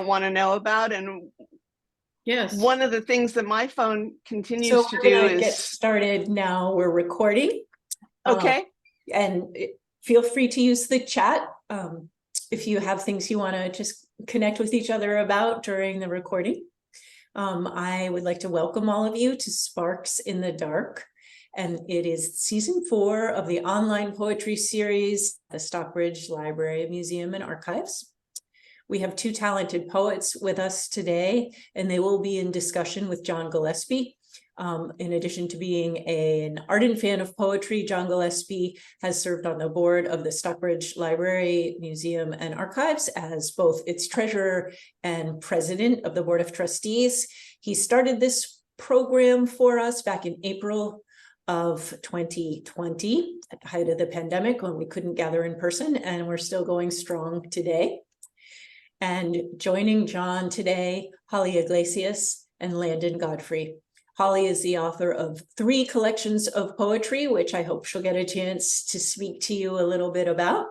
want to know about. And yes, one of the things that my phone continues So to we're do gonna is get started now. We're recording. okay. And feel free to use the chat if you have things you want to just connect with each other about during the recording. I would like to welcome all of you to Sparks in the Dark. And it is season 4 of the online poetry series, the Stockbridge Library, Museum, and Archives. We have 2 talented poets with us today, and they will be in discussion with John Gillespie. In addition to being an ardent fan of poetry, John Gillespie has served on the board of the Stockbridge Library, Museum, and Archives as both its treasurer and president of the Board of Trustees. He started this program for us back in April of 2020, at the height of the pandemic, when we couldn't gather in person, and we're still going strong today. And joining John today, Holly Iglesias and Landon Godfrey. Holly is the author of 3 collections of poetry, which I hope she'll get a chance to speak to you a little bit about: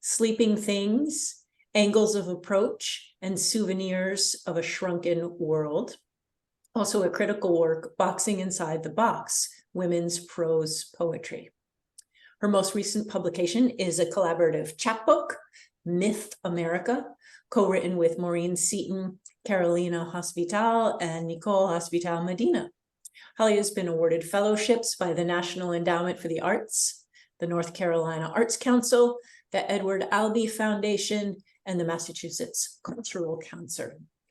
Sleeping Things, Angles of Approach, and Souvenirs of a Shrunken World. Also a critical work, Boxing Inside the Box, Women's Prose Poetry. Her most recent publication is a collaborative chapbook, Myth America, co-written with Maureen Seaton, Carolina Hospital, and Nicole Hospital Medina. Holly has been awarded fellowships by the National Endowment for the Arts, the North Carolina Arts Council, the Edward Albee Foundation, and the Massachusetts Cultural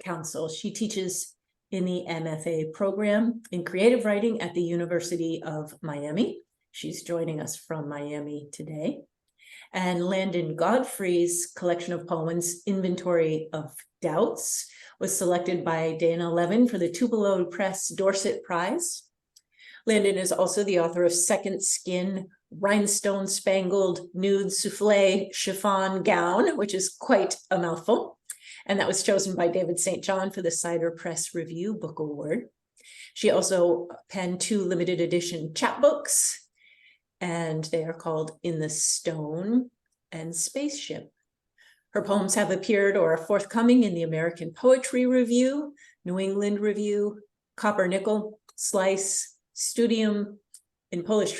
Council. She teaches in the MFA program in creative writing at the University of Miami. She's joining us from Miami today. And Landon Godfrey's collection of poems, Inventory of Doubts, was selected by Dana Levin for the Tupelo Press Dorset Prize. Landon is also the author of Second Skin, Rhinestone Spangled Nude Souffle Chiffon Gown, which is quite a mouthful. And that was chosen by David St. John for the Cider Press Review Book Award. She also penned 2 limited edition chapbooks, and they are called In the Stone and Spaceship. Her poems have appeared or are forthcoming in the American Poetry Review, New England Review, Copper Nickel, Slice, Studium in Polish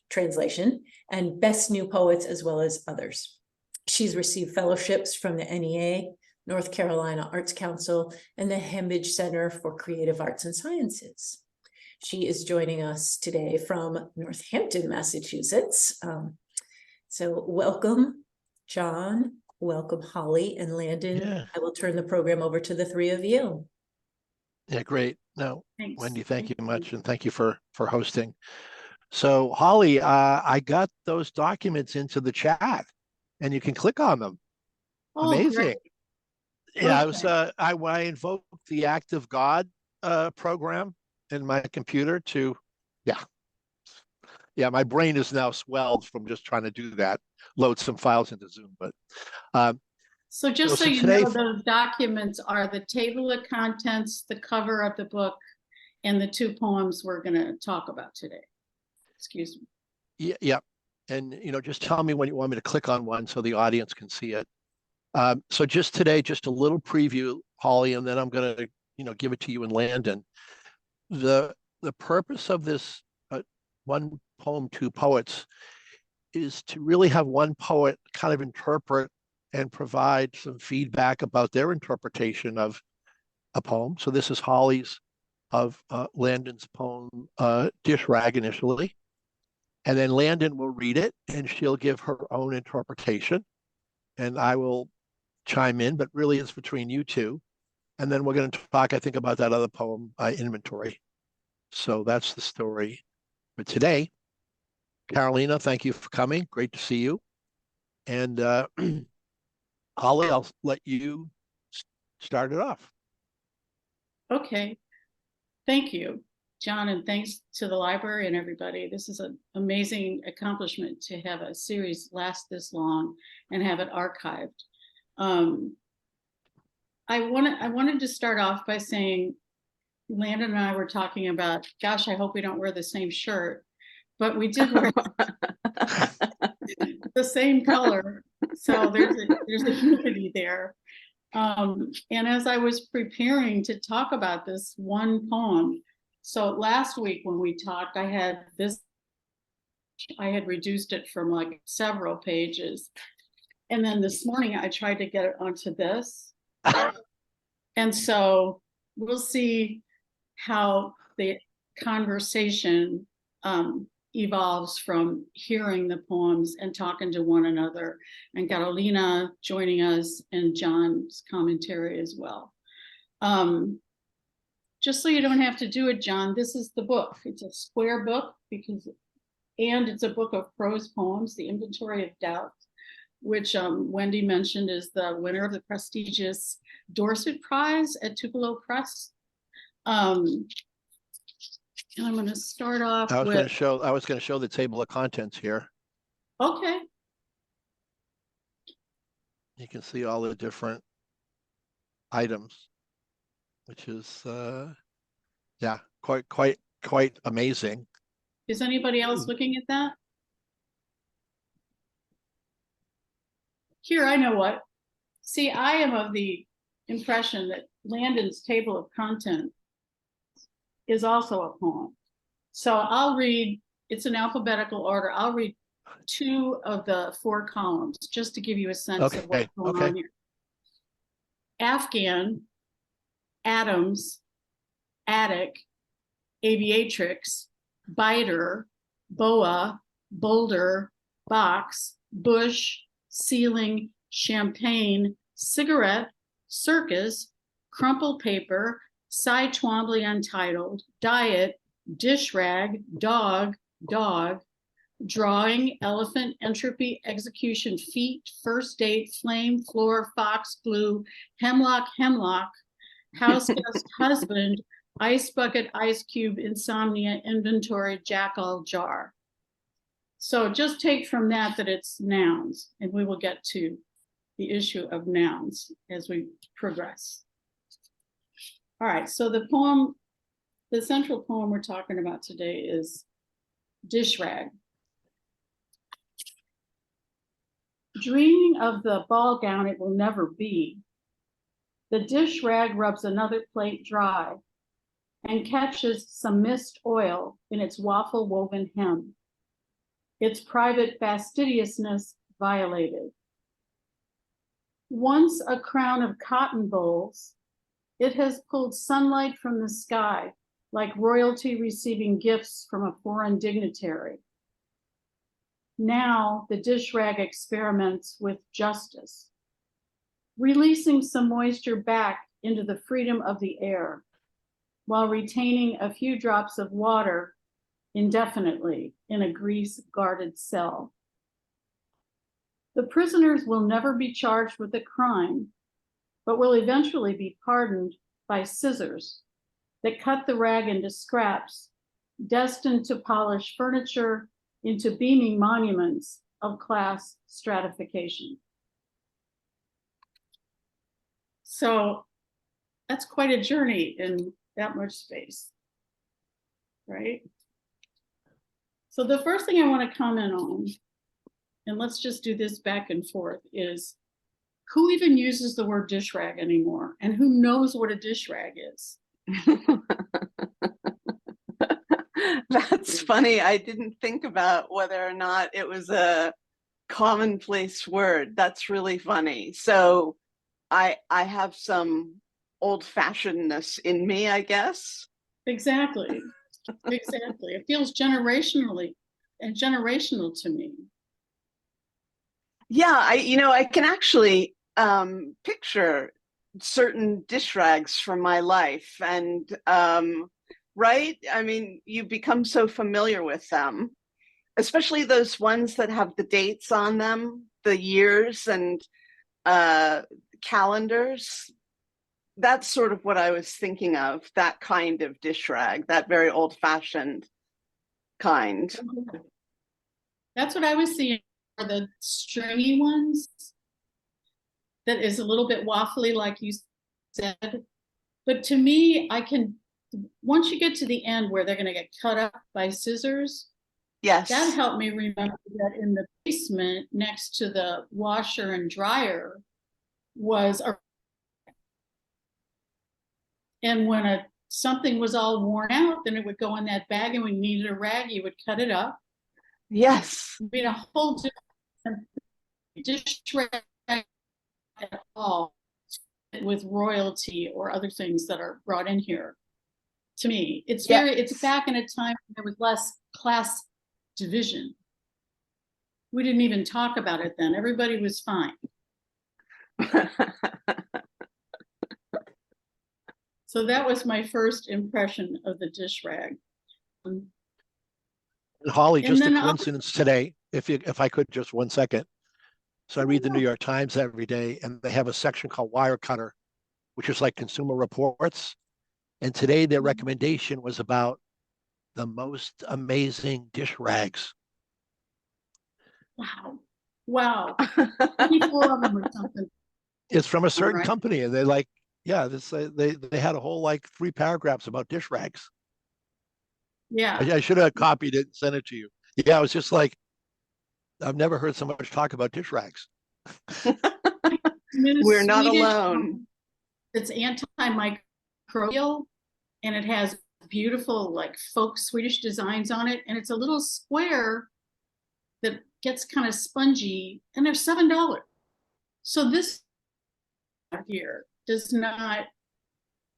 translation, and Best New Poets, as well as others. She's received fellowships from the NEA, North Carolina Arts Council, and the Hembridge Center for Creative Arts and Sciences. She is joining us today from Northampton, Massachusetts. So welcome, John, welcome, Holly and Landon. Yeah. I will turn the program over to the 3 of you. Yeah, great. No, thanks. Wendy, thank you much, and thank you for hosting. So Holly, I got those documents into the chat, and you can click on them. Oh, amazing. Great. Yeah, okay. I invoked the Act of God program in my computer to, my brain is now swelled from just trying to do that, load some files into Zoom. But so just so you know, those documents are the table of contents, the cover of the book, and the 2 poems we're going to talk about today. Excuse me. Yeah. And, just tell me when you want me to click on one so the audience can see it. So just today, just a little preview, Holly, and then I'm going to, give it to you and Landon. The purpose of this 1 poem, 2 poets is to really have one poet kind of interpret and provide some feedback about their interpretation of a poem. So this is Holly's of Landon's poem, Dish Rag, initially. And then Landon will read it and she'll give her own interpretation. And I will chime in, but really it's between you 2. And then we're going to talk, I think, about that other poem, Inventory. So that's the story for today. Carolina, thank you for coming. Great to see you. And Holly, I'll let you start it off. Okay. Thank you, John, and thanks to the library and everybody. This is an amazing accomplishment to have a series last this long and have it archived. I wanted to start off by saying, Landon and I were talking about, gosh, I hope we don't wear the same shirt, but we did wear the same color. So there's a unity there. And as I was preparing to talk about this one poem, so last week when we talked, I had reduced it from like several pages. And then this morning I tried to get it onto this. And so we'll see how the conversation evolves from hearing the poems and talking to one another, and Carolina joining us and John's commentary as well. Just so you don't have to do it, John, this is the book. It's a square book and it's a book of prose poems, The Inventory of Doubt, which Wendy mentioned is the winner of the prestigious Dorset Prize at Tupelo Press. And I'm going to start off I was going to show the table of contents here. Okay. You can see all the different items, which is yeah, quite amazing. Is anybody else looking at that? Here, I know what. See, I am of the impression that Landon's table of content is also a poem. So I'll read, it's in alphabetical order. I'll read 2 of the 4 columns just to give you a sense of what's going on here. Afghan, Adams, Attic, Aviatrix, Biter, Boa, Boulder, Box, Bush, Ceiling, Champagne, Cigarette, Circus, Crumple Paper, Cy Twombly Untitled, Diet, Dish Rag, Dog, Drawing, Elephant, Entropy, Execution, Feet, First Date, Flame, Floor, Fox, Glue, Hemlock, House Guest, Husband, Ice Bucket, Ice Cube, Insomnia, Inventory, Jackal, Jar. So just take from that it's nouns, and we will get to the issue of nouns as we progress. All right, so the central poem we're talking about today is Dish Rag. Dreaming of the ball gown it will never be, the dish rag rubs another plate dry and catches some mist oil in its waffle woven hem, its private fastidiousness violated. Once a crown of cotton bowls, it has pulled sunlight from the sky like royalty receiving gifts from a foreign dignitary. Now the dish rag experiments with justice, releasing some moisture back into the freedom of the air while retaining a few drops of water indefinitely in a grease-guarded cell. The prisoners will never be charged with a crime, but will eventually be pardoned by scissors that cut the rag into scraps, destined to polish furniture into beaming monuments of class stratification. So that's quite a journey in that much space, right? So the first thing I want to comment on, and let's just do this back and forth, is who even uses the word dish rag anymore? And who knows what a dish rag is? That's funny. I didn't think about whether or not it was a commonplace word. That's really funny. So I have some old-fashionedness in me, I guess. Exactly. Exactly. It feels generational to me. Yeah, I can actually picture certain dish rags from my life, and right? I mean, you become so familiar with them, especially those ones that have the dates on them, the years and calendars. That's sort of what I was thinking of, that kind of dish rag, that very old-fashioned kind. That's what I was seeing, are the stringy ones that is a little bit waffly, like you said. But to me, once you get to the end where they're going to get cut up by scissors, Yes. that helped me remember that in the basement next to the washer and dryer was a And when something was all worn out, then it would go in that bag, and we needed a rag, you would cut it up. Yes. I mean, a whole different dish rag at all with royalty or other things that are brought in here. To me, it's Yes. back in a time when there was less class division. We didn't even talk about it then. Everybody was fine. So that was my first impression of the dish rag. And Holly, And just a then coincidence today, if I could just 1 second. So I read the New York Times every day, and they have a section called Wire Cutter, which is like Consumer Reports. And today their recommendation was about the most amazing dish rags. Wow. 24 of them or something. It's from a certain Right. company, and they're like, yeah, they had a whole like 3 paragraphs about dish rags. Yeah. I should have copied it and sent it to you. Yeah, I was just like, I've never heard so much talk about dish rags. We're not Swedish alone. It's antimicrobial, and it has beautiful like folk Swedish designs on it, and it's a little square that gets kind of spongy, and they're $7. So this here does not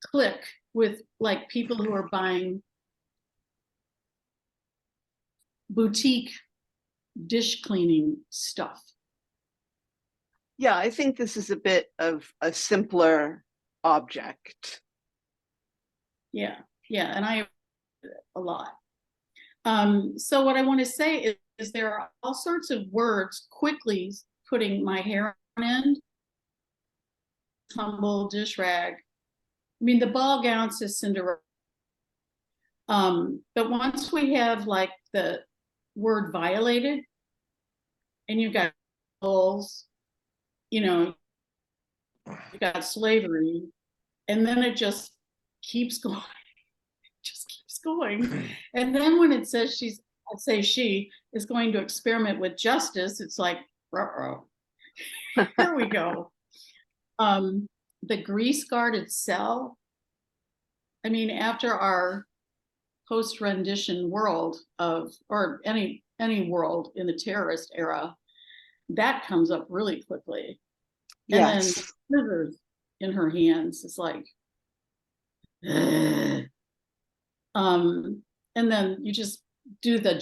click with like people who are buying boutique dish cleaning stuff. Yeah, I think this is a bit of a simpler object. Yeah, and I a lot. So what I want to say is there are all sorts of words quickly putting my hair on end. Tumble, dish rag. I mean, the ball gown says Cinderella. But once we have like the word violated, and you've got bulls, you got slavery, and then it just keeps going. And then when it says she is going to experiment with justice, it's like, here we go. The grease guarded cell. I mean, after our post rendition world or any world in the terrorist era, that comes up really quickly. And Yes. then scissors in her hands. It's like, and then you just do the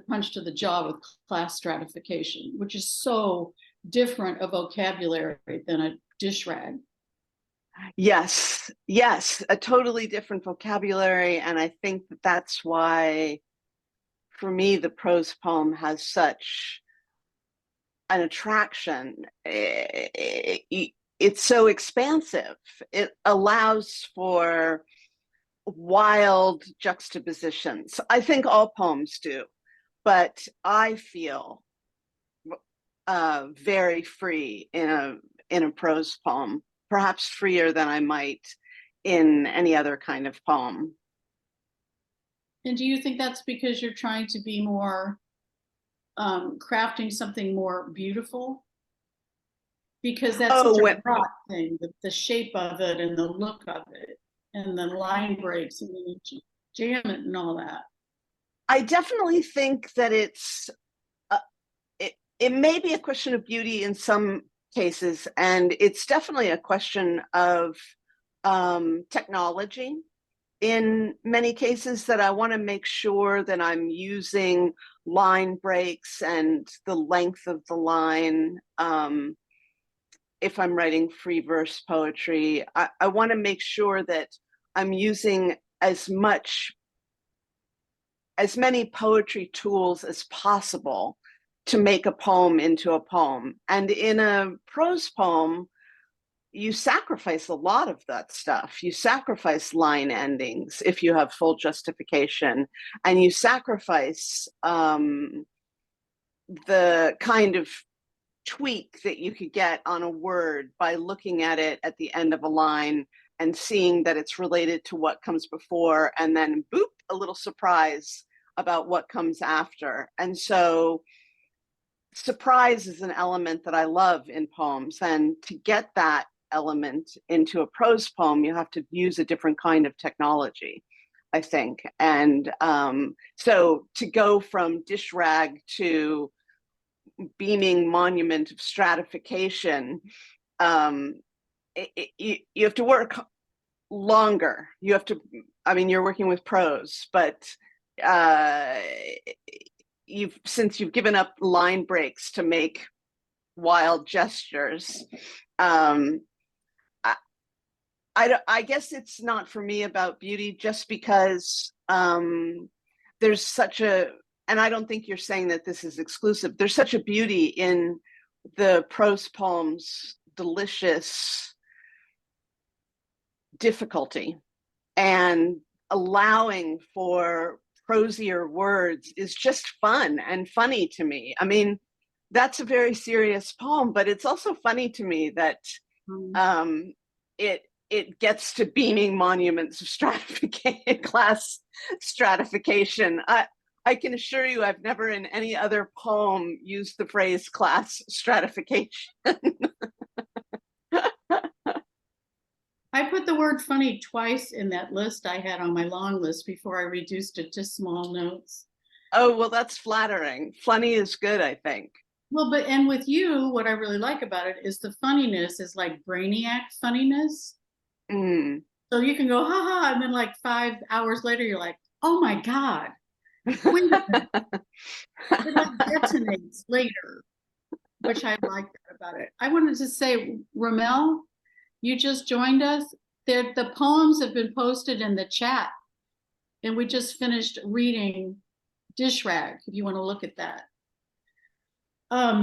punch to the jaw with class stratification, which is so different a vocabulary than a dish rag. Yes, a totally different vocabulary. And I think that's why, for me, the prose poem has such an attraction. It's so expansive. It allows for wild juxtapositions. I think all poems do, but I feel very free in a prose poem, perhaps freer than I might in any other kind of poem. And do you think that's because you're trying to be more crafting something more beautiful? Because that's such a broad thing, the shape of it and the look of it, and the line breaks and then you jam it and all that. I definitely think that it may be a question of beauty in some cases, and it's definitely a question of technology in many cases, that I want to make sure that I'm using line breaks and the length of the line. If I'm writing free verse poetry, I want to make sure that I'm using as many poetry tools as possible to make a poem into a poem. And in a prose poem, you sacrifice a lot of that stuff. You sacrifice line endings if you have full justification, and you sacrifice the kind of tweak that you could get on a word by looking at it at the end of a line and seeing that it's related to what comes before, and then boop, a little surprise about what comes after. And so surprise is an element that I love in poems, and to get that element into a prose poem, you have to use a different kind of technology, I think. And so to go from dish rag to beaming monument of stratification, you have to work longer. You have to, I mean, you're working with prose, but since you've given up line breaks to make wild gestures, I guess it's not for me about beauty, just because there's such a, and I don't think you're saying that this is exclusive, there's such a beauty in the prose poem's delicious difficulty, and allowing for prosier words is just fun and funny to me. I mean, that's a very serious poem, but it's also funny to me that it gets to beaming monuments of stratification, class stratification. I can assure you I've never in any other poem used the phrase class stratification. I put the word funny twice in that list I had on my long list before I reduced it to small notes. Oh, well, that's flattering. Funny is good, I think. Well, but and with you, what I really like about it is the funniness is like brainiac funniness. Mm. So you can go, ha ha, and then like 5 hours later, you're like, oh my God. Wait a minute. It like detonates later, which I like that about it. I wanted to say, Ramel, you just joined us. The poems have been posted in the chat, and we just finished reading Dish Rag, if you want to look at that. Now,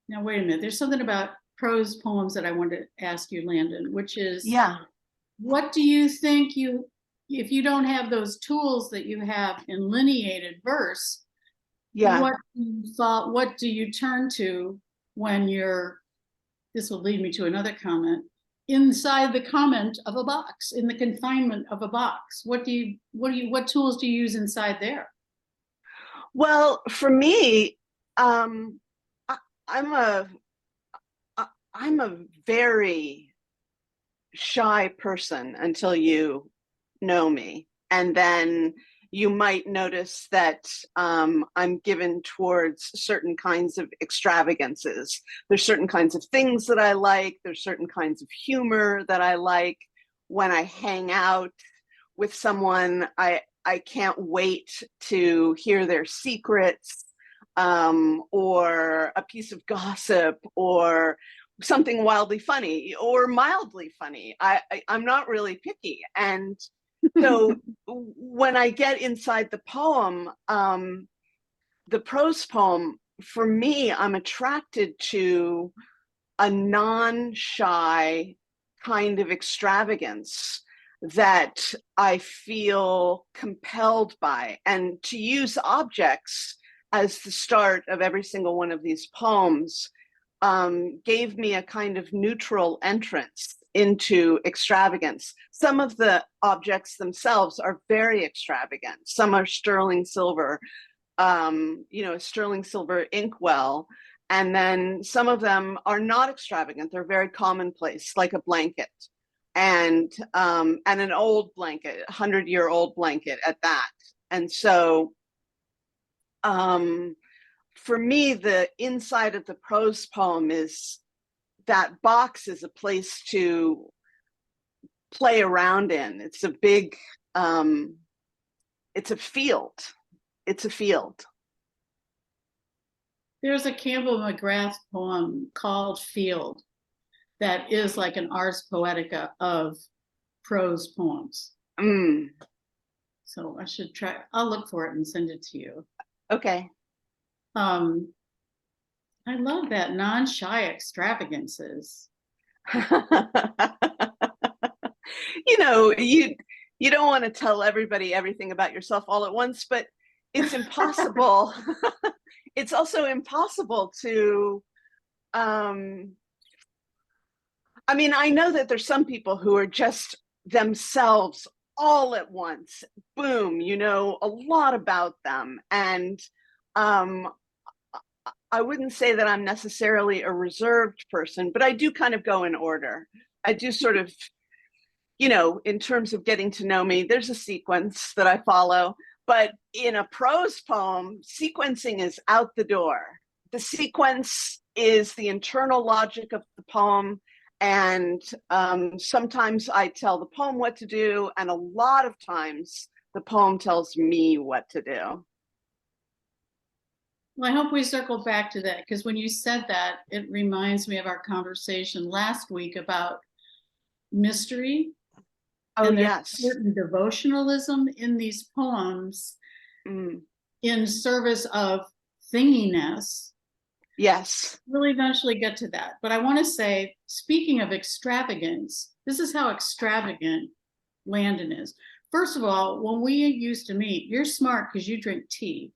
wait a minute. There's something about prose poems that I wanted to ask you, Landon, which is, Yeah. what do you think if you don't have those tools that you have in lineated verse, Yeah. what do you turn to when you're, this will lead me to another comment, inside the comment of a box, in the confinement of a box? What tools do you use inside there? Well, for me, I'm a very shy person until you know me, and then you might notice that I'm given towards certain kinds of extravagances. There's certain kinds of things that I like. There's certain kinds of humor that I like. When I hang out with someone, I can't wait to hear their secrets, or a piece of gossip, or something wildly funny or mildly funny. I'm not really picky. And so when I get inside the poem, the prose poem, for me, I'm attracted to a non-shy kind of extravagance that I feel compelled by. And to use objects as the start of every single one of these poems gave me a kind of neutral entrance into extravagance. Some of the objects themselves are very extravagant. Some are sterling silver, a sterling silver inkwell. And then some of them are not extravagant. They're very commonplace, like a blanket, and an old blanket, 100-year-old blanket at that. And so for me, the inside of the prose poem is that box is a place to play around in. It's a big, it's a field. It's a field. There's a Campbell McGrath poem called Field that is like an ars poetica of prose poems. So I should try, I'll look for it and send it to you. Okay. I love that non-shy extravagances. You don't want to tell everybody everything about yourself all at once, but it's impossible. It's also impossible to, I mean, I know that there's some people who are just themselves all at once. Boom, you know a lot about them. And I wouldn't say that I'm necessarily a reserved person, but I do kind of go in order. I do sort of, in terms of getting to know me, there's a sequence that I follow. But in a prose poem, sequencing is out the door. The sequence is the internal logic of the poem. And sometimes I tell the poem what to do. And a lot of times the poem tells me what to do. Well, I hope we circle back to that, because when you said that, it reminds me of our conversation last week about mystery. Oh, and there's yes. certain devotionalism in these poems in service of thinginess. Yes. We'll eventually get to that. But I want to say, speaking of extravagance, this is how extravagant Landon is. First of all, when we used to meet, you're smart because you drink tea.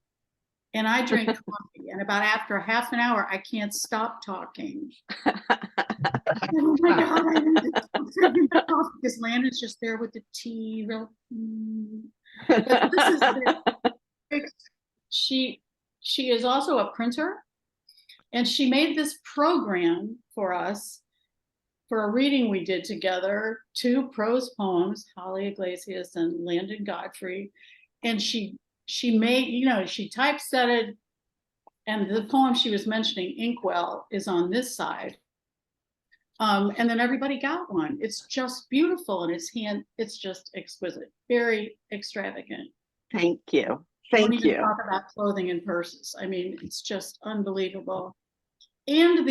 And I drink coffee, and about after half an hour, I can't stop talking. Oh my God, I need to stop drinking the coffee because Landon's just there with the tea. But this is she is also a printer, and she made this program for us for a reading we did together, 2 prose poems, Holly Iglesias and Landon Godfrey, and she made, she typesetted, and the poem she was mentioning, Inkwell, is on this side. And then everybody got one. It's just beautiful, and it's just exquisite, very extravagant. Thank you. Thank you. Talk about clothing and purses. I mean, it's just unbelievable. And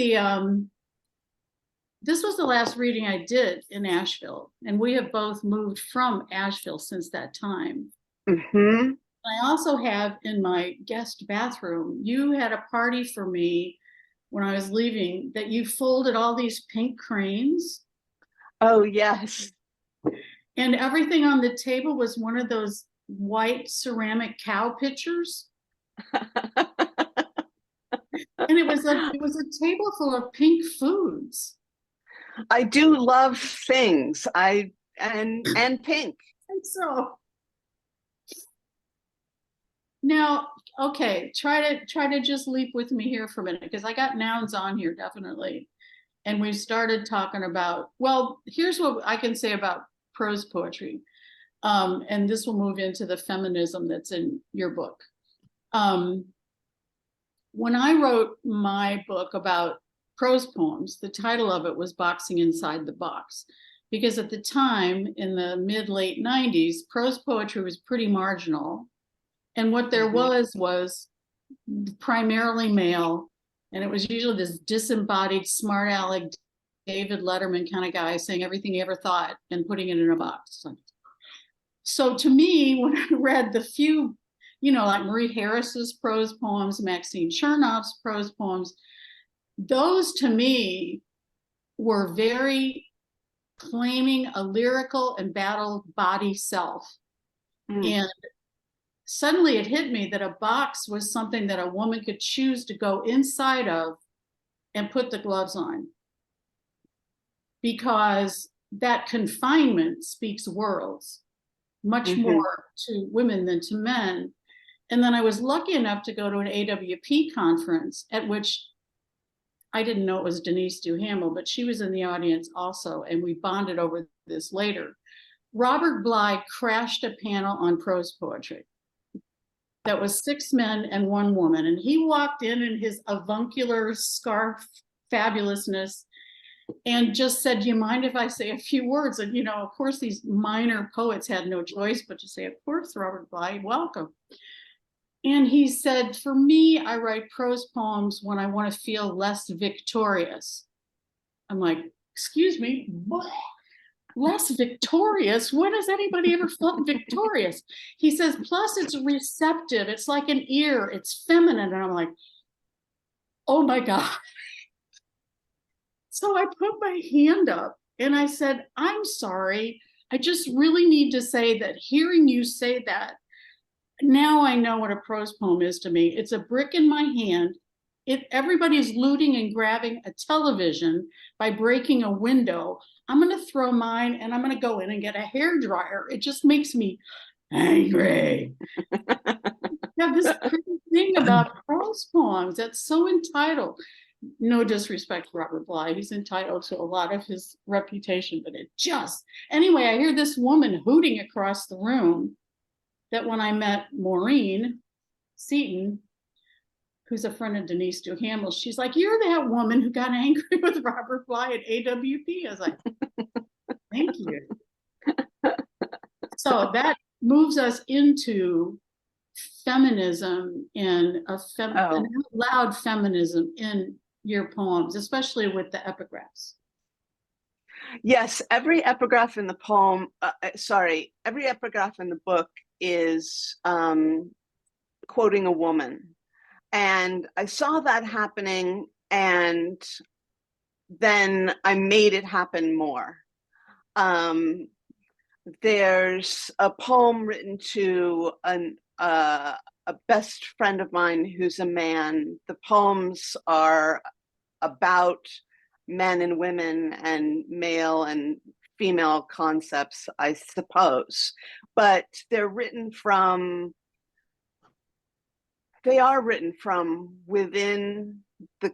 this was the last reading I did in Asheville, and we have both moved from Asheville since that time. Mm-hmm. I also have in my guest bathroom, you had a party for me when I was leaving that you folded all these pink cranes. Oh, yes. And everything on the table was one of those white ceramic cow pictures. And it was a table full of pink foods. I do love things. And pink. And so now, okay, try to just leap with me here for a minute, because I got nouns on here, definitely. And we started talking about, well, here's what I can say about prose poetry. And this will move into the feminism that's in your book. When I wrote my book about prose poems, the title of it was Boxing Inside the Box, because at the time, in the mid-late 90s, prose poetry was pretty marginal. And what there was primarily male, and it was usually this disembodied, smart aleck David Letterman kind of guy saying everything he ever thought and putting it in a box. So to me, when I read the few, like Marie Harris's prose poems, Maxine Chernoff's prose poems, those to me were very claiming a lyrical and battle body self. And suddenly it hit me that a box was something that a woman could choose to go inside of and put the gloves on, because that confinement speaks worlds, much more to women than to men. And then I was lucky enough to go to an AWP conference at which I didn't know it was Denise Duhamel, but she was in the audience also, and we bonded over this later. Robert Bly crashed a panel on prose poetry that was 6 men and 1 woman. And he walked in his avuncular scarf fabulousness and just said, do you mind if I say a few words? And, of course, these minor poets had no choice but to say, of course, Robert Bly, welcome. And he said, for me, I write prose poems when I want to feel less victorious. I'm like, excuse me, what? Less victorious? When has anybody ever felt victorious? He says, plus it's receptive. It's like an ear. It's feminine. And I'm like, oh my God. So I put my hand up and I said, I'm sorry. I just really need to say that hearing you say that, now I know what a prose poem is to me. It's a brick in my hand. Everybody's looting and grabbing a television by breaking a window. I'm going to throw mine and I'm going to go in and get a hairdryer. It just makes me angry. have this crazy thing about prose poems that's so entitled. No disrespect to Robert Bly, he's entitled to a lot of his reputation, but it just, anyway, I hear this woman hooting across the room that when I met Maureen Seaton, who's a friend of Denise Duhamel, she's like, you're that woman who got angry with Robert Bly at AWP. I was like, thank you. So that moves us into feminism and an out loud feminism in your poems, especially with the epigraphs. Yes, every epigraph in the poem, every epigraph in the book is quoting a woman. And I saw that happening, and then I made it happen more. There's a poem written to a best friend of mine who's a man. The poems are about men and women and male and female concepts, I suppose, but they are written from within the,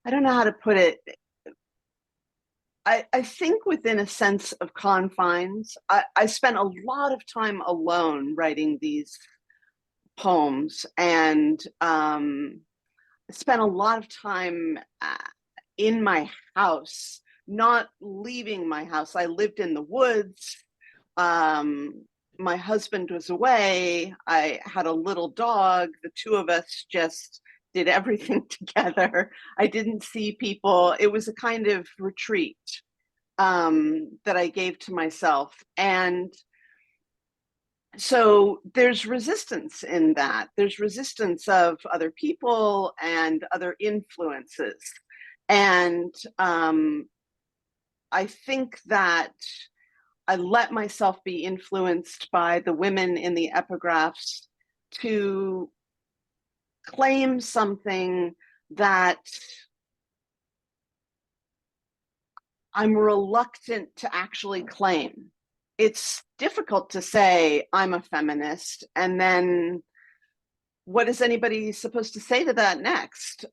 I don't know how to put it. I think within a sense of confines. I spent a lot of time alone writing these poems, and spent a lot of time in my house, not leaving my house. I lived in the woods. My husband was away. I had a little dog. The two of us just did everything together. I didn't see people. It was a kind of retreat that I gave to myself. And so there's resistance in that. There's resistance of other people and other influences. And I think that I let myself be influenced by the women in the epigraphs to claim something that I'm reluctant to actually claim. It's difficult to say I'm a feminist, and then what is anybody supposed to say to that next?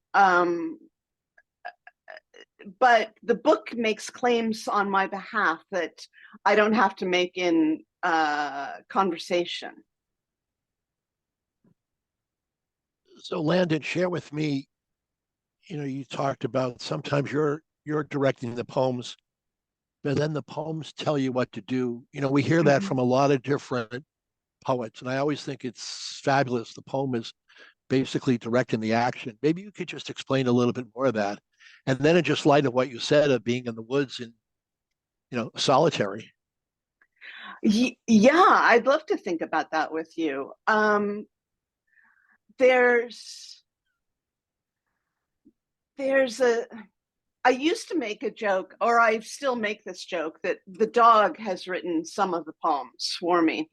But the book makes claims on my behalf that I don't have to make in conversation. So Landon, share with me, you talked about sometimes you're directing the poems, but then the poems tell you what to do. We hear that from a lot of different poets, and I always think it's fabulous. The poem is basically directing the action. Maybe you could just explain a little bit more of that. And then in just light of what you said of being in the woods and, solitary. Yeah, I'd love to think about that with you. I used to make a joke, or I still make this joke, that the dog has written some of the poems for me.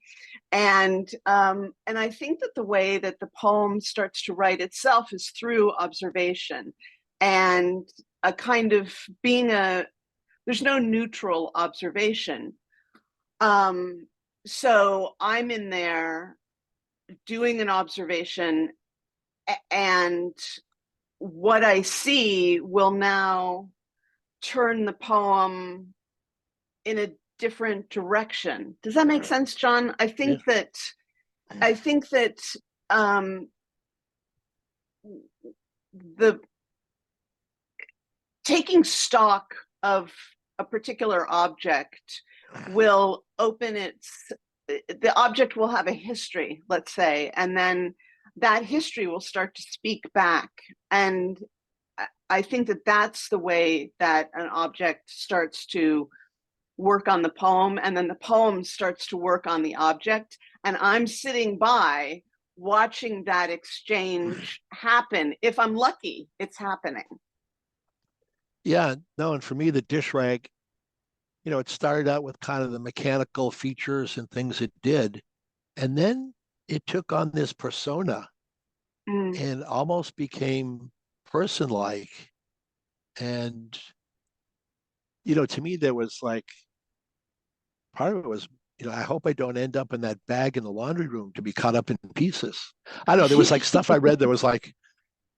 And I think that the way that the poem starts to write itself is through observation and a kind of there's no neutral observation. So I'm in there doing an observation, and what I see will now turn the poem in a different direction. Does that make sense, John? I think that the taking stock of a particular object will open the object will have a history, let's say, and then that history will start to speak back. And I think that that's the way that an object starts to work on the poem, and then the poem starts to work on the object. And I'm sitting by watching that exchange happen. If I'm lucky, it's happening. Yeah, no, and for me, the dish rag, it started out with kind of the mechanical features and things it did. And then it took on this persona and almost became person-like. And, to me, there was like, part of it was I hope I don't end up in that bag in the laundry room to be cut up in pieces. I don't know. There was like stuff I read that was like,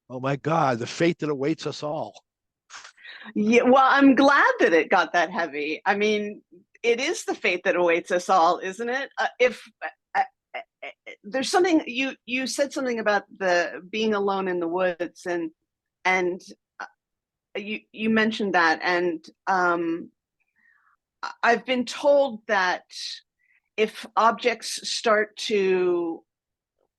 oh my God, the fate that awaits us all. Yeah, well, I'm glad that it got that heavy. I mean, it is the fate that awaits us all, isn't it? If there's something you said something about the being alone in the woods, and you mentioned that, and I've been told that if objects start to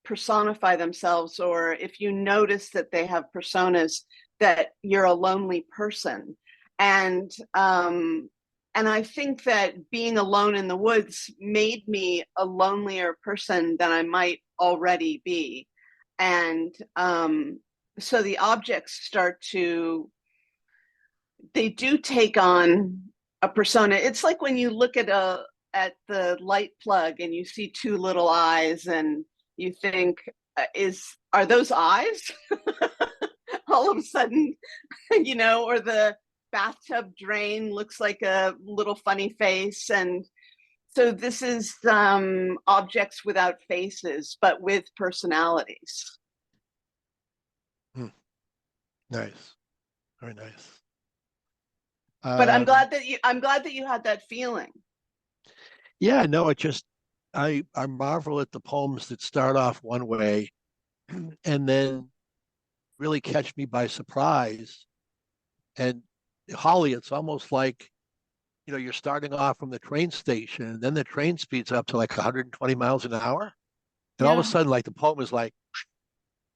personify themselves, or if you notice that they have personas, that you're a lonely person. And I think that being alone in the woods made me a lonelier person than I might already be. And so the objects start to, they do take on a persona. It's like when you look at the light plug and you see two little eyes, and you think, are those eyes? All of a sudden, or the bathtub drain looks like a little funny face. And so this is objects without faces, but with personalities. Nice. Very nice. But I'm glad that you had that feeling. Yeah, no, I marvel at the poems that start off one way and then really catch me by surprise. And Holly, it's almost like, you're starting off from the train station, and then the train speeds up to like 120 miles an hour. And all of a sudden, like the poem is like,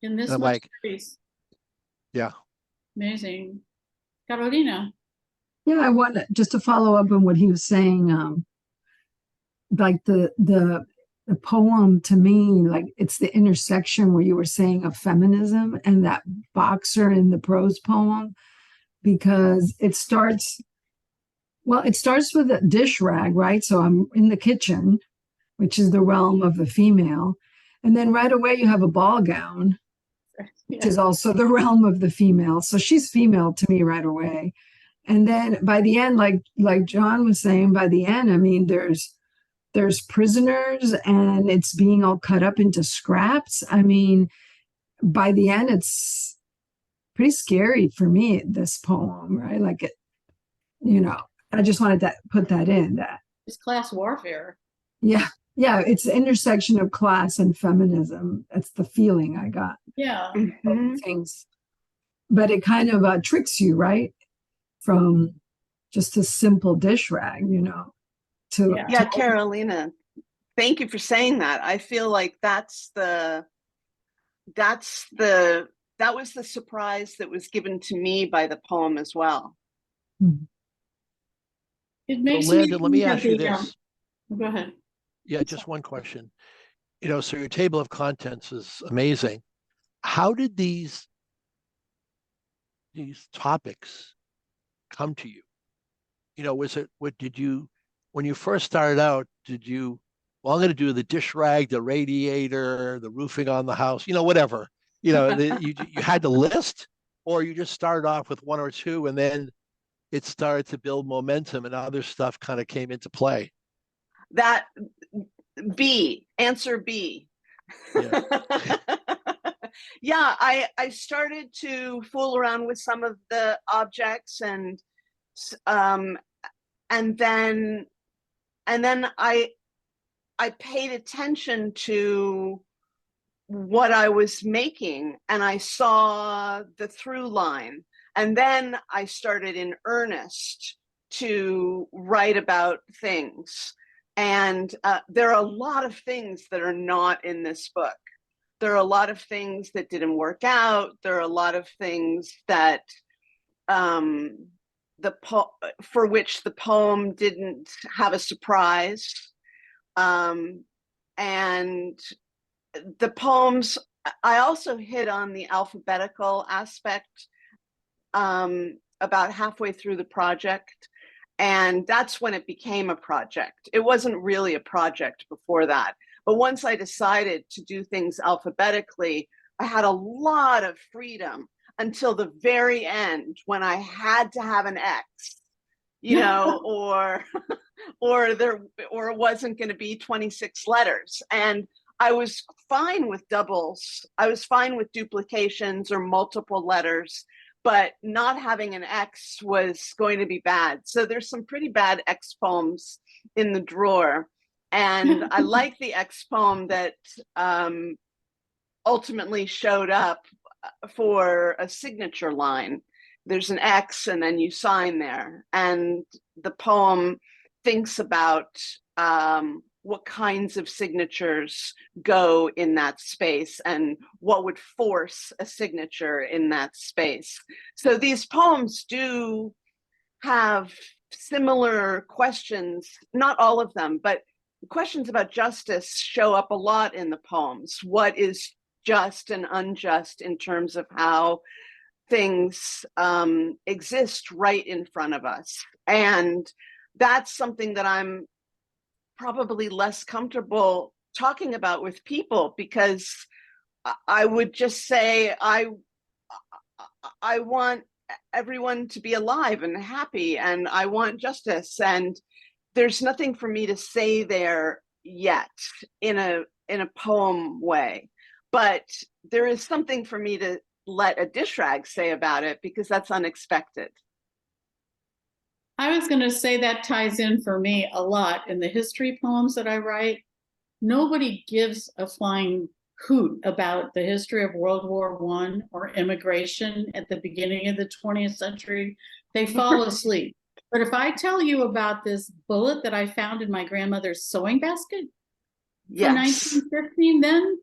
in this I'm much like, space. yeah. Amazing. Carolina. Yeah, I want just to follow up on what he was saying. Like the poem to me, like it's the intersection where you were saying of feminism and that boxer in the prose poem, because it starts with a dish rag, right? So I'm in the kitchen, which is the realm of the female. And then right away you have a ball gown, which is also the realm of the female. So she's female to me right away. And then by the end, like John was saying, by the end, I mean, there's prisoners and it's being all cut up into scraps. I mean, by the end, it's pretty scary for me, this poem, right? Like it, I just wanted to put that in that. It's class warfare. Yeah. Yeah. It's the intersection of class and feminism. That's the feeling I got. Yeah. Mm-hmm. Things. But it kind of tricks you, right? From just a simple dish rag, to Yeah, Carolina, thank you for saying that. I feel like that was the surprise that was given to me by the poem as well. It makes so Landon, let me ask you this. Go ahead. Yeah, just one question. So your table of contents is amazing. How did these topics come to you? When you first started out, I'm going to do the dish rag, the radiator, the roofing on the house, whatever, you had to list, or you just started off with one or two and then it started to build momentum and other stuff kind of came into play? That answer B. Yeah. Yeah, I started to fool around with some of the objects, and then I paid attention to what I was making, and I saw the through line, and then I started in earnest to write about things. And there are a lot of things that are not in this book. There are a lot of things that didn't work out. There are a lot of things that for which the poem didn't have a surprise. And the poems, I also hit on the alphabetical aspect about halfway through the project. And that's when it became a project. It wasn't really a project before that. But once I decided to do things alphabetically, I had a lot of freedom until the very end, when I had to have an X, or or it wasn't going to be 26 letters. And I was fine with doubles. I was fine with duplications or multiple letters, but not having an X was going to be bad. So there's some pretty bad X poems in the drawer. And I like the X poem that ultimately showed up for a signature line. There's an X and then you sign there. And the poem thinks about what kinds of signatures go in that space and what would force a signature in that space. So these poems do have similar questions, not all of them, but questions about justice show up a lot in the poems. What is just and unjust in terms of how things exist right in front of us? And that's something that I'm probably less comfortable talking about with people, because I would just say I want everyone to be alive and happy, and I want justice, and there's nothing for me to say there yet in a poem way, but there is something for me to let a dish rag say about it, because that's unexpected. I was going to say that ties in for me a lot in the history poems that I write. Nobody gives a flying hoot about the history of World War I or immigration at the beginning of the 20th century. They fall asleep. But if I tell you about this bullet that I found in my grandmother's sewing basket from 1915, then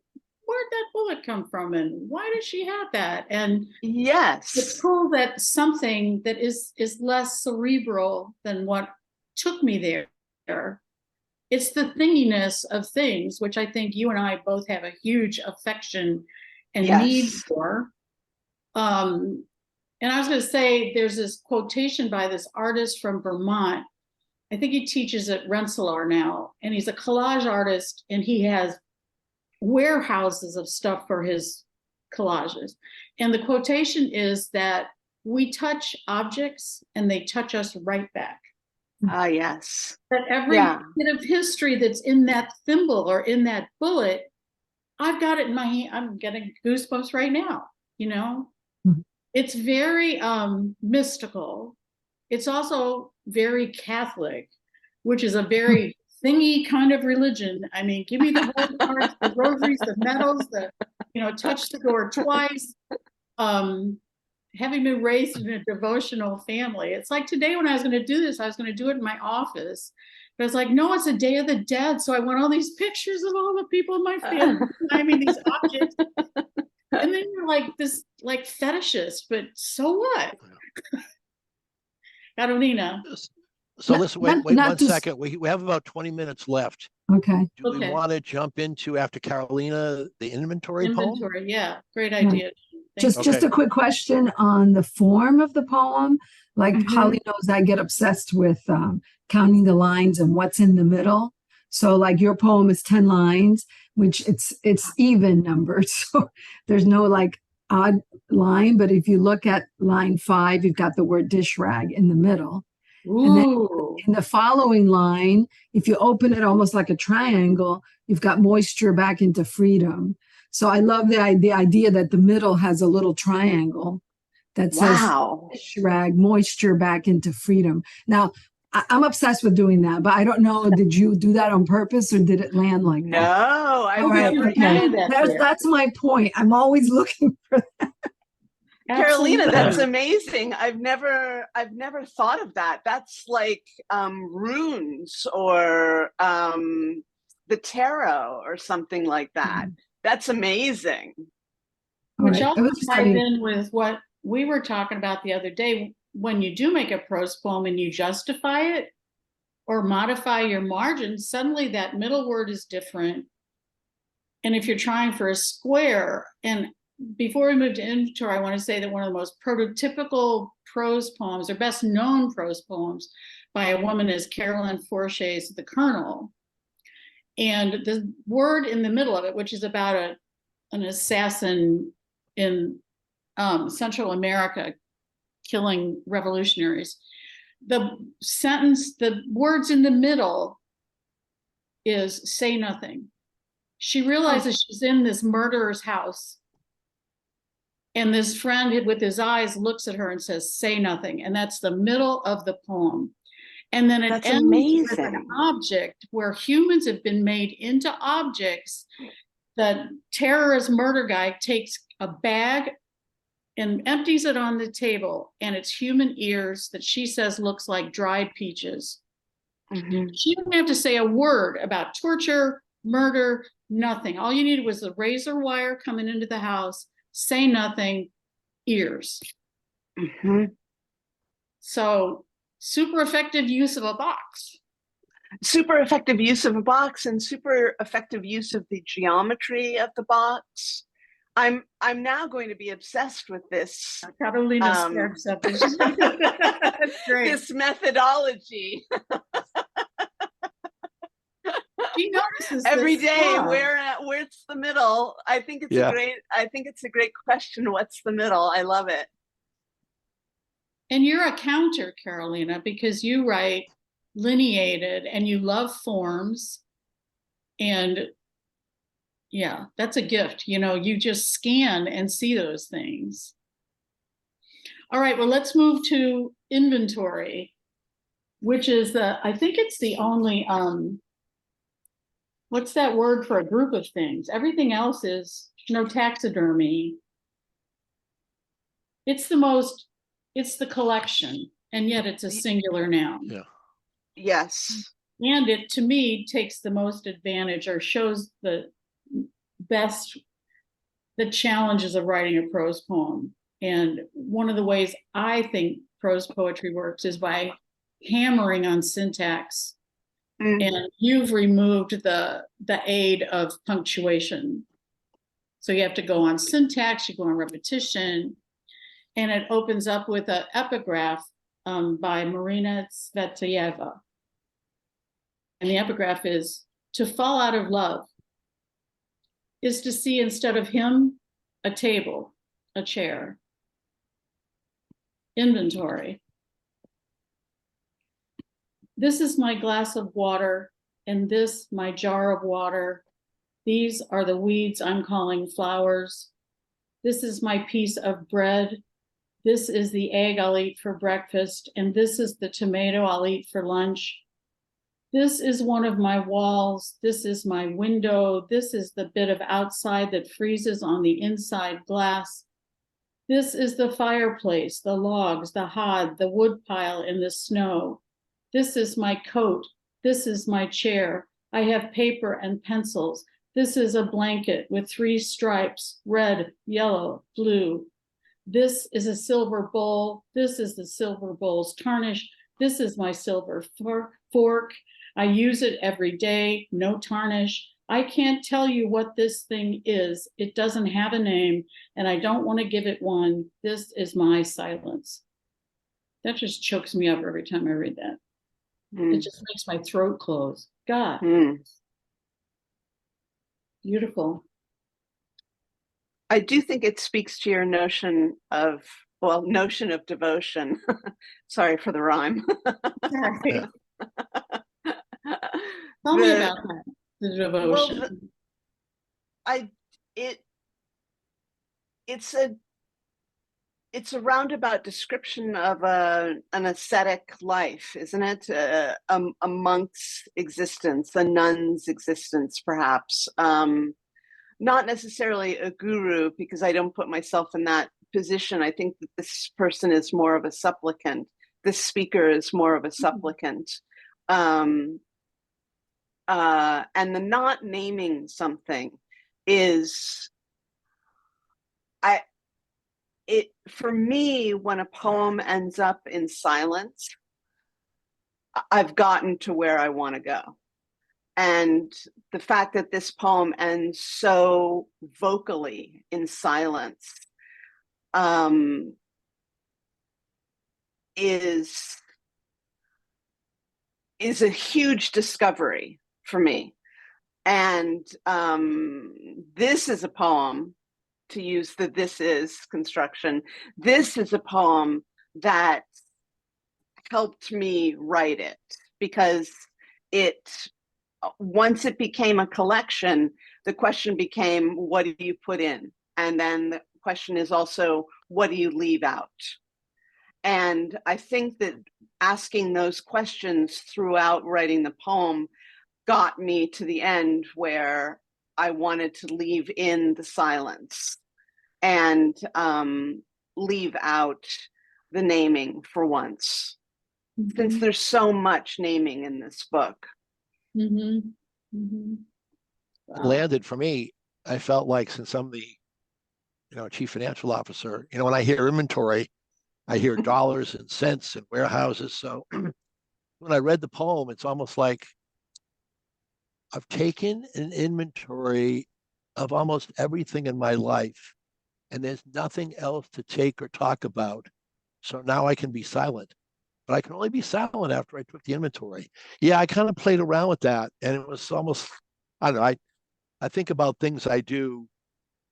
where'd that bullet come from and why does she have that? And it's cool that something that is less cerebral than what took me there. It's the thinginess of things, which I think you and I both have a huge affection and need for. And I was going to say, there's this quotation by this artist from Vermont. I think he teaches at Rensselaer now, and he's a collage artist, and he has warehouses of stuff for his collages. And the quotation is that we touch objects and they touch us right back. Yes. That every bit of history that's in that thimble or in that bullet, I've got it in my hand. I'm getting goosebumps right now, you know? Mm-hmm. It's very mystical. It's also very Catholic, which is a very thingy kind of religion. I mean, give me the whole cards, the rosaries, the medals, the, touch the door twice. Having been raised in a devotional family, it's like today when I was going to do this, I was going to do it in my office. But I was like, no, it's a Day of the Dead. So I want all these pictures of all the people in my family. I mean, these objects. And then you're like this, like fetishist, but so what? Carolina. So listen, wait one second. We have about 20 minutes left. Okay. Do we want to jump into, after Carolina, the inventory poem? Yeah, great idea. Just a quick question on the form of the poem. Like Holly knows I get obsessed with counting the lines and what's in the middle. So like your poem is 10 lines, which it's even numbered. So there's no like odd line. But if you look at line 5, you've got the word dish rag in the middle. Ooh. And then in the following line, if you open it almost like a triangle, you've got moisture back into freedom. So I love the idea that the middle has a little triangle that says dish rag, moisture back into freedom. Now, I'm obsessed with doing that, but I don't know, did you do that on purpose or did it land like that? No, I never. That's my point. I'm always looking for that. Carolina, that's amazing. I've never thought of that. That's like runes or the tarot or something like that. That's amazing. Which also ties in with what we were talking about the other day. When you do make a prose poem and you justify it or modify your margins, suddenly that middle word is different. And if you're trying for a square, and before we move to inventory, I want to say that one of the most prototypical prose poems or best known prose poems by a woman is Carolyn Forshay's The Colonel. And the word in the middle of it, which is about an assassin in Central America killing revolutionaries, the sentence, the words in the middle is say nothing. She realizes she's in this murderer's house. And this friend with his eyes looks at her and says, say nothing. And that's the middle of the poem. And then it That's ends with an amazing. object where humans have been made into objects. The terrorist murder guy takes a bag and empties it on the table, and it's human ears that she says looks like dried peaches. Mhm. She didn't have to say a word about torture, murder, nothing. All you needed was the razor wire coming into the house, say nothing, ears. Mhm. So super effective use of a box. Super effective use of a box and super effective use of the geometry of the box. I'm now going to be obsessed with this Carolina stares at this. That's great. this methodology She notices every this day. flaw. Where's the middle? I think it's Yeah. a great question. What's the middle? I love it. And you're a counter, Carolina, because you write lineated and you love forms. And yeah, that's a gift. You know, you just scan and see those things. All right, well, let's move to inventory, which is I think it's the only, what's that word for a group of things? Everything else is, taxidermy. It's the collection, and yet it's a singular noun. Yeah. Yes. And it, to me, takes the most advantage or shows the best, the challenges of writing a prose poem. And one of the ways I think prose poetry works is by hammering on syntax. And you've removed the aid of punctuation. So you have to go on syntax, you go on repetition, and it opens up with an epigraph by Marina Tsvetaeva. And the epigraph is, to fall out of love is to see instead of him, a table, a chair. Inventory. This is my glass of water, and this my jar of water. These are the weeds I'm calling flowers. This is my piece of bread. This is the egg I'll eat for breakfast, and this is the tomato I'll eat for lunch. This is one of my walls. This is my window. This is the bit of outside that freezes on the inside glass. This is the fireplace, the logs, the hod, the wood pile in the snow. This is my coat. This is my chair. I have paper and pencils. This is a blanket with 3 stripes, red, yellow, blue. This is a silver bowl. This is the silver bowl's tarnish. This is my silver fork. I use it every day, no tarnish. I can't tell you what this thing is. It doesn't have a name, and I don't want to give it one. This is my silence. That just chokes me up every time I read that. It just makes my throat close. God. Beautiful. I do think it speaks to your notion of devotion. Sorry for the rhyme. Sorry. Yeah. Tell me about that, the devotion. It's a roundabout description of an ascetic life, isn't it? A monk's existence, a nun's existence, perhaps. Not necessarily a guru, because I don't put myself in that position. I think that this person is more of a supplicant. This speaker is more of a supplicant. And the not naming something is, for me, when a poem ends up in silence, I've gotten to where I want to go. And the fact that this poem ends so vocally in silence is a huge discovery for me. And this is a poem, to use the "this is" construction, this is a poem that helped me write it, because it, once it became a collection, the question became, what do you put in? And then the question is also, what do you leave out? And I think that asking those questions throughout writing the poem got me to the end where I wanted to leave in the silence and leave out the naming for once, since there's so much naming in this book. Mhm. Mhm. It landed for me. I felt like, since I'm the, chief financial officer, when I hear inventory, I hear dollars and cents and warehouses. So when I read the poem, it's almost like I've taken an inventory of almost everything in my life, and there's nothing else to take or talk about. So now I can be silent, but I can only be silent after I took the inventory. Yeah, I kind of played around with that, and it was almost, I don't know, I think about things I do,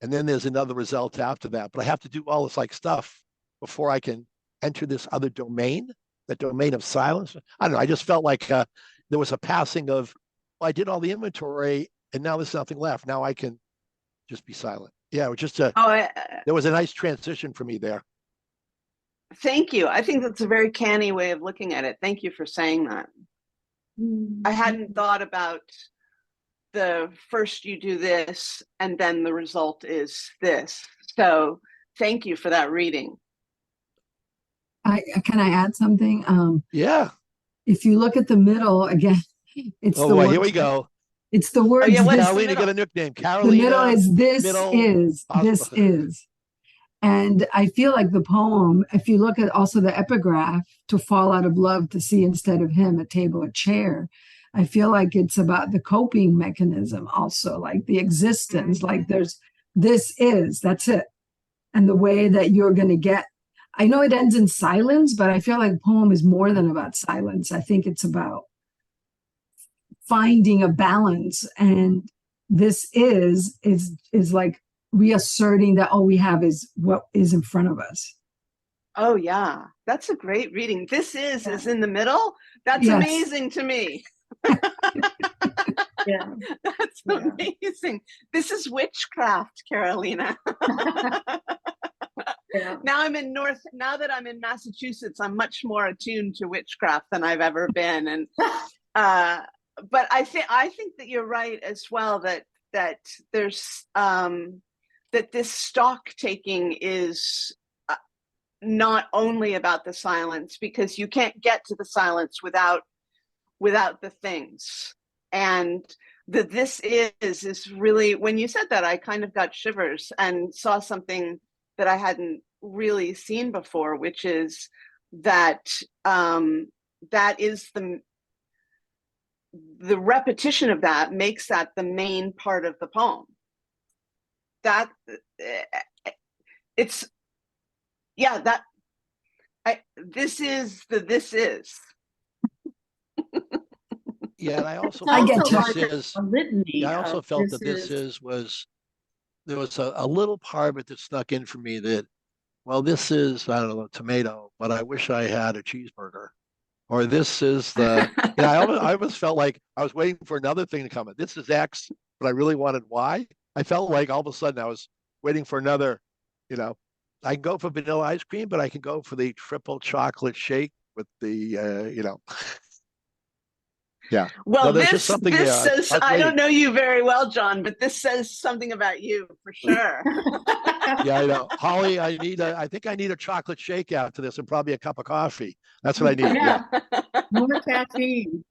and then there's another result after that, but I have to do all this stuff before I can enter this other domain, the domain of silence. I don't know. I just felt like there was a passing of, well, I did all the inventory, and now there's nothing left. Now I can just be silent. Yeah, it was just there was a nice transition for me there. Thank you. I think that's a very canny way of looking at it. Thank you for saying that. I hadn't thought about the first you do this and then the result is this. So thank you for that reading. Can I add something? Yeah. If you look at the middle again, it's Oh the boy, word. here we go. It's the words. yeah, what's the Carolina middle? got a nickname. The Carolina. middle is this is this hospital. is. And I feel like the poem, if you look at also the epigraph, to fall out of love, to see instead of him a table, a chair, I feel like it's about the coping mechanism also, like the existence, like this is, that's it. And the way that you're going to get, I know it ends in silence, but I feel like the poem is more than about silence. I think it's about finding a balance. And this is like reasserting that all we have is what is in front of us. Oh yeah, that's a great reading. This is in the middle. That's amazing to me. Yeah, that's amazing. This is witchcraft, Carolina. Now that I'm in Massachusetts, I'm much more attuned to witchcraft than I've ever been. And but I think that you're right as well, that there's that this stock taking is not only about the silence, because you can't get to the silence without the things. And this is really, when you said that, I kind of got shivers and saw something that I hadn't really seen before, which is that that is the repetition of that makes that the main part of the poem. That it's this is. Yeah, and I also I felt get that you. this is a litany. I also of felt that there was a little part of it that snuck in for me that, well, this is, I don't know, tomato, but I wish I had a cheeseburger. Or this is the, I almost felt like I was waiting for another thing to come in. This is X, but I really wanted Y. I felt like all of a sudden I was waiting for another, I can go for vanilla ice cream, but I can go for the triple chocolate shake with the, yeah. Well, no, there's just something this there. says, I don't know you very well, John, but this says something about you for sure. Yeah, I know. Holly, I think I need a chocolate shake after this and probably a cup of coffee. That's what I need. Yeah. More caffeine.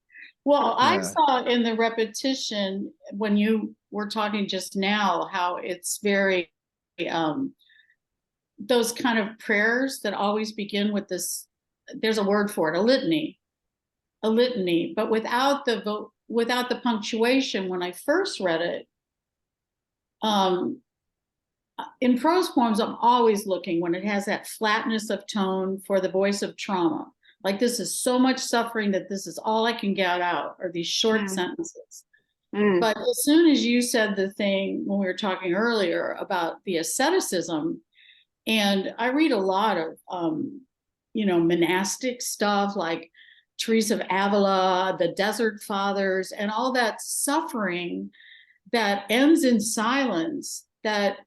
Well, I saw in the repetition when you were talking just now how it's very those kind of prayers that always begin with this, there's a word for it, a litany, but without the punctuation. When I first read it, in prose poems, I'm always looking when it has that flatness of tone for the voice of trauma. Like, this is so much suffering that this is all I can get out, or these short sentences. But as soon as you said the thing when we were talking earlier about the asceticism, and I read a lot of, monastic stuff like Teresa of Avila, the Desert Fathers, and all that suffering that ends in silence, that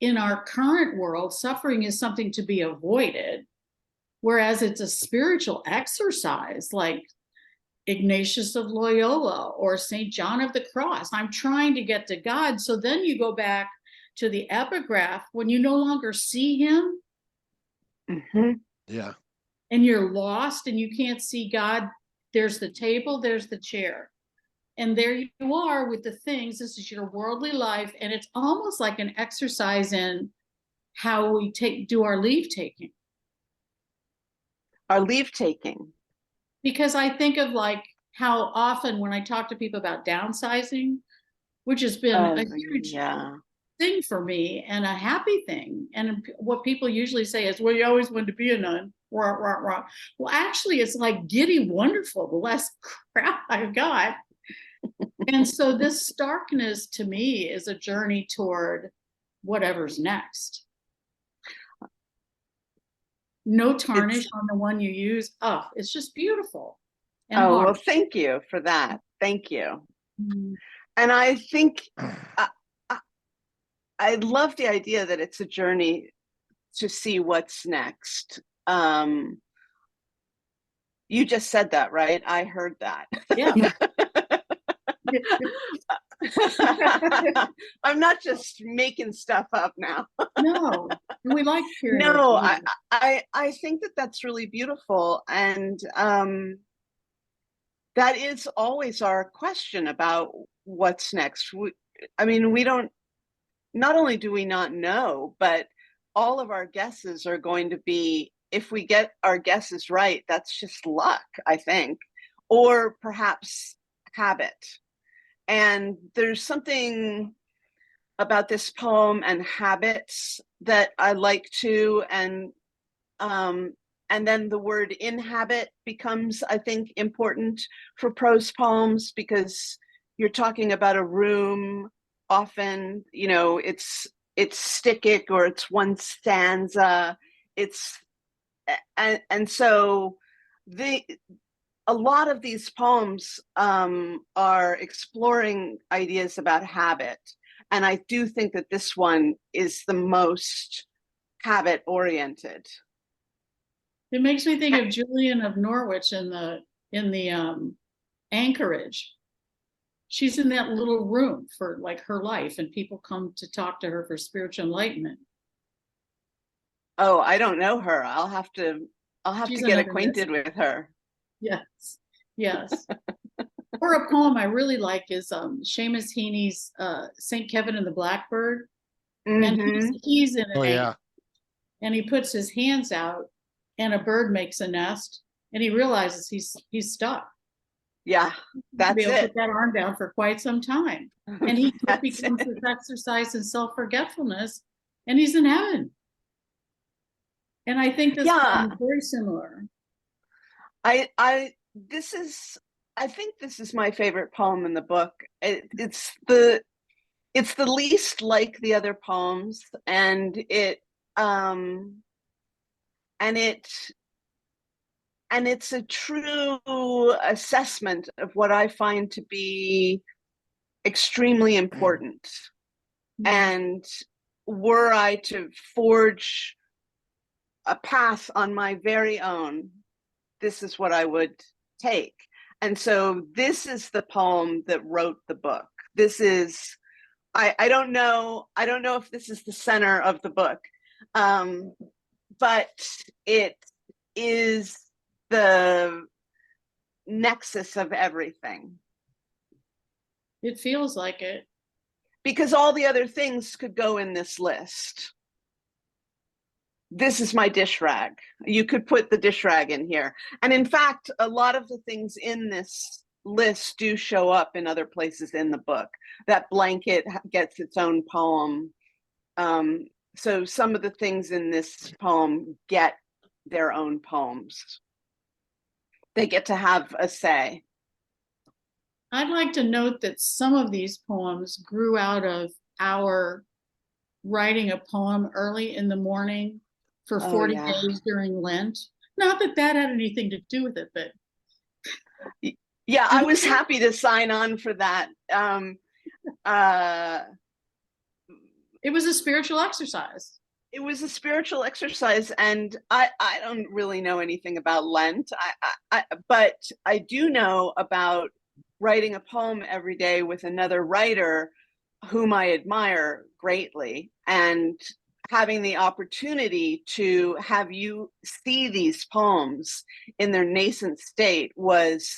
in our current world, suffering is something to be avoided, whereas it's a spiritual exercise like Ignatius of Loyola or St. John of the Cross. I'm trying to get to God. So then you go back to the epigraph when you no longer see him. Mhm. Yeah. And you're lost and you can't see God. There's the table, there's the chair. And there you are with the things. This is your worldly life. And it's almost like an exercise in how we do our leave taking. Our leave taking. Because I think of like how often when I talk to people about downsizing, which has been a huge thing for me and a happy thing. And what people usually say is, well, you always wanted to be a nun. Rah, rah, rah. Well, actually, it's like giddy wonderful, the less crap I've got. And so this starkness to me is a journey toward whatever's next. No tarnish on the one you use. Oh, it's just beautiful. And well, thank you for that. Thank you. Mm-hmm. And I think I love the idea that it's a journey to see what's next. You just said that, right? I heard that. Yeah. I'm not just making stuff up now. No, we like hearing. No, I think that that's really beautiful, and that is always our question about what's next. We don't. Not only do we not know, but all of our guesses are going to be, if we get our guesses right, that's just luck, I think, or perhaps habit. And there's something about this poem and habits that I like too, and then the word inhabit becomes, I think, important for prose poems, because you're talking about a room. Often, it's stichic, or it's one stanza. And so a lot of these poems are exploring ideas about habit, and I do think that this one is the most habit oriented. It makes me think of Julian of Norwich in the Anchorage. She's in that little room for like her life, and people come to talk to her for spiritual enlightenment. Oh, I don't know her. I'll have to get acquainted with her. Yes. Or a poem I really like is Seamus Heaney's St. Kevin and the Blackbird. Mm-hmm. And he's in an yeah. and he puts his hands out and a bird makes a nest, and he realizes he's stuck. Yeah, that's it. it. Put that arm down for quite some time. And he becomes this exercise in self-forgetfulness, and he's in heaven. And I think this is very similar. I think this is my favorite poem in the book. It's the least like the other poems, and it's a true assessment of what I find to be extremely important. And were I to forge a path on my very own, this is what I would take. And so this is the poem that wrote the book. This is, I don't know if this is the center of the book, but it is the nexus of everything. It feels like it. Because all the other things could go in this list. This is my dish rag. You could put the dish rag in here. And in fact, a lot of the things in this list do show up in other places in the book. That blanket gets its own poem. So some of the things in this poem get their own poems. They get to have a say. I'd like to note that some of these poems grew out of our writing a poem early in the morning for 40 days during Lent. Not that that had anything to do with it, but Yeah, I was happy to sign on for that. it was a spiritual exercise. It was a spiritual exercise, and I don't really know anything about Lent. But I do know about writing a poem every day with another writer whom I admire greatly, and having the opportunity to have you see these poems in their nascent state was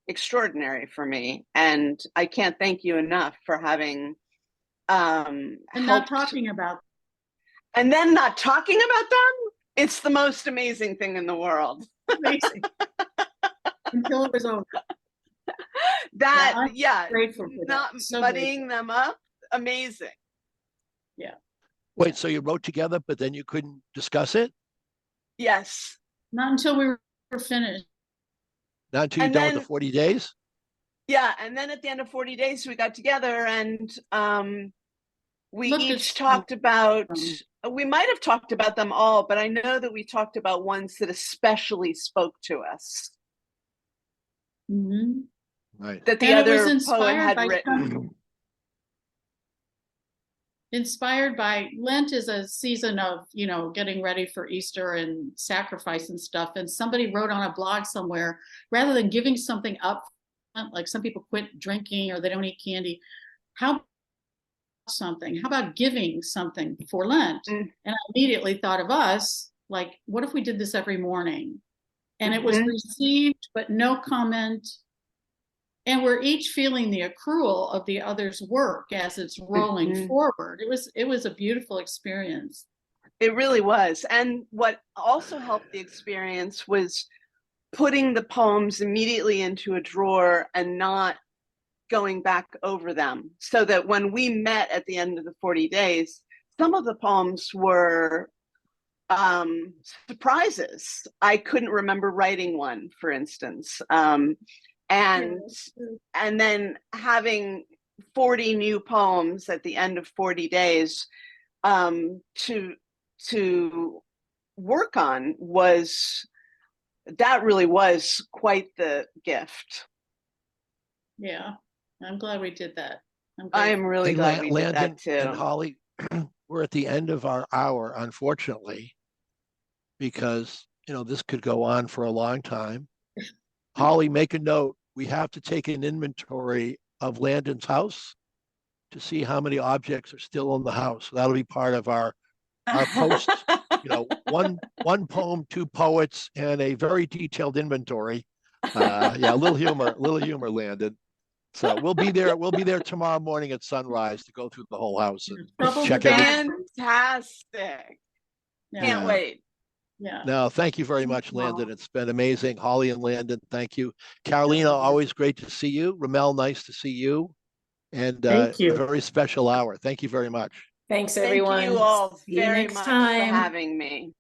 extraordinary for me. And I can't thank you enough for having And not helped. talking about And then not talking about them, it's the most amazing thing in the world. amazing until it was over. That, I'm yeah, grateful for that. not So muddying them up, amazing. Wait, so you wrote together, but then you couldn't discuss it? Yes. Not until we were finished. Not until you're And done then, with the 40 days? yeah, and then at the end of 40 days, we got together and we Looked at each some- talked about, we might have talked about them all, but I know that we talked about ones that especially spoke to us, Mhm. Right. that the And it was other poet inspired had by written. inspired by Lent is a season of, you know, getting ready for Easter and sacrifice and stuff. And somebody wrote on a blog somewhere, rather than giving something up, like some people quit drinking or they don't eat candy, how about giving something for Lent? Mm. And I immediately thought of us, like, what if we did this every morning? And it was Mhm. received, but no comment. And we're each feeling the accrual of the other's work as it's rolling Mhm. forward. It was a beautiful experience. It really was. And what also helped the experience was putting the poems immediately into a drawer and not going back over them, so that when we met at the end of the 40 days, some of the poems were surprises. I couldn't remember writing one, for instance. And then having 40 new poems at the end of 40 days to work on really was quite the gift. Yeah, I'm glad we did that. I am really Hey, glad we did Landon that too. and Holly, we're at the end of our hour, unfortunately, because, you know, this could go on for a long time. Holly, make a note. We have to take an inventory of Landon's house to see how many objects are still in the house. That'll be part of our post, you know, one poem, two poets, and a very detailed inventory. Yeah, a little humor, Landon. So we'll be there tomorrow morning at sunrise to go through the whole house and Trouble check with everything. Fantastic. Can't Yeah. wait. Yeah. No, thank you very much, Landon. It's been amazing. Holly and Landon, thank you. Carolina, always great to see you. Ramel, nice to see you. And Thank you. a very special hour. Thank you very much. Thanks, Thank everyone. you all See you very next much time. for having me.